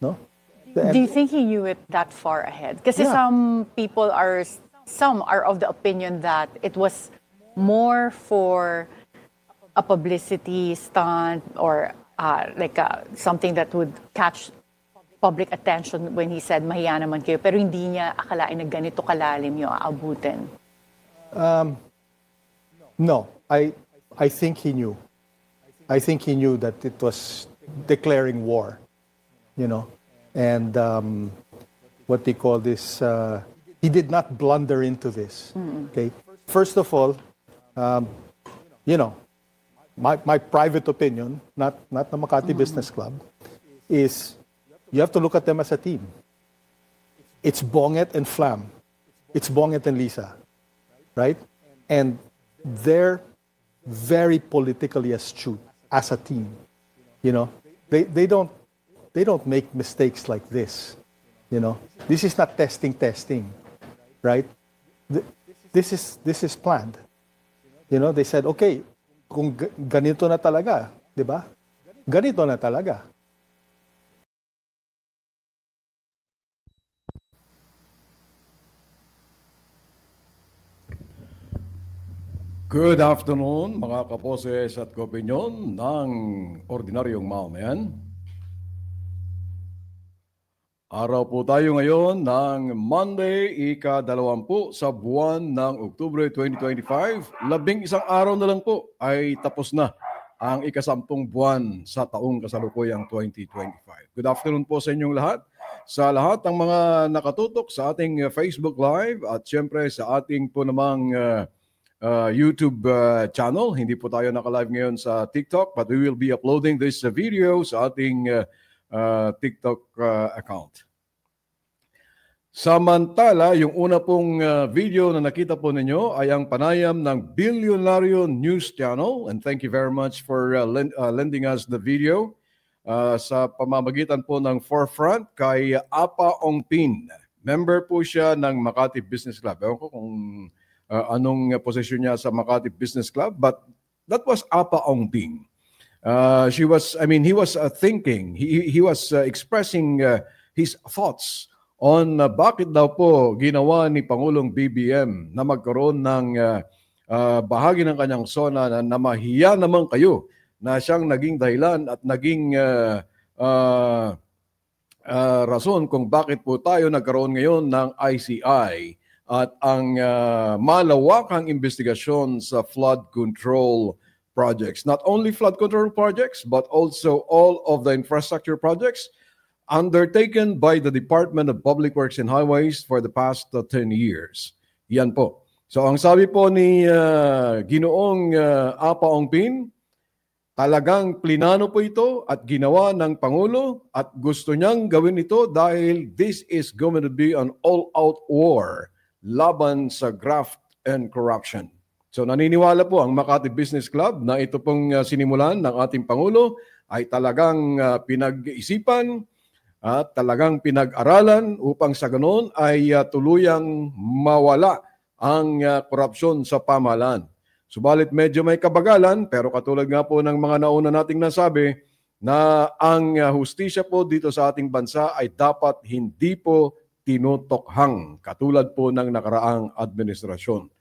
no? Do you think he knew it that far ahead? Kasi Yeah. some are of the opinion that it was more for a publicity stunt or something that would catch public attention when he said mahiya naman kayo, pero hindi niya akalain na ganito kalalim yung aabutin. No, I think he knew. I think he knew that it was declaring war, and what they call this. He did not blunder into this. Okay, first of all, my private opinion, not the Makati Business Club, is you have to look at them as a team. It's Bonget and Flam. It's Bonget and Lisa, right? And they're very politically astute as a team. They don't make mistakes like this. This is not testing, right? This is planned. They said, okay, kung ganito na talaga, di ba? Ganito na talaga. Good afternoon, mga kaposes at kopinyon ng Ordinaryong Mamamayan. Araw po tayo ngayon ng Monday, ika-20 sa buwan ng Oktubre 2025. 11 araw na lang po ay tapos na ang ika-10 buwan sa taong kasalukuyang 2025. Good afternoon po sa inyong lahat. Sa lahat ng mga nakatutok sa ating Facebook Live at siyempre sa ating po namang YouTube channel. Hindi po tayo naka-live ngayon sa TikTok, but we will be uploading this video sa ating TikTok account. Samantala, yung una pong video na nakita po ninyo ay ang panayam ng Bilyonaryo News Channel, and thank you very much for lending us the video sa pamamagitan po ng Forefront kay Apa Ongpin. Member po siya ng Makati Business Club. Ewan ko kung anong posisyon niya sa Makati Business Club, but that was Apa Ongpin. He was thinking, he was expressing his thoughts on bakit daw po ginawa ni Pangulong BBM na magkaroon ng bahagi ng kanyang sona na namahiya naman kayo na siyang naging dahilan at naging rason kung bakit po tayo nagkaroon ngayon ng ICI at ang malawakang investigasyon sa flood control projects. Not only flood control projects, but also all of the infrastructure projects undertaken by the Department of Public Works and Highways for the past 10 years. Yan po. So ang sabi po ni Ginoong Apa Ongpin, talagang plinano po ito at ginawa ng Pangulo at gusto niyang gawin ito dahil this is going to be an all-out war laban sa graft and corruption. So naniniwala po ang Makati Business Club na ito pong sinimulan ng ating Pangulo ay talagang pinag-isipan at talagang pinag-aralan upang sa ganoon ay tuluyang mawala ang korupsyon sa pamahalaan. Subalit medyo may kabagalan, pero katulad nga po ng mga nauna nating nasabi na ang hustisya po dito sa ating bansa ay dapat hindi po tinutokhang katulad po ng nakaraang administrasyon.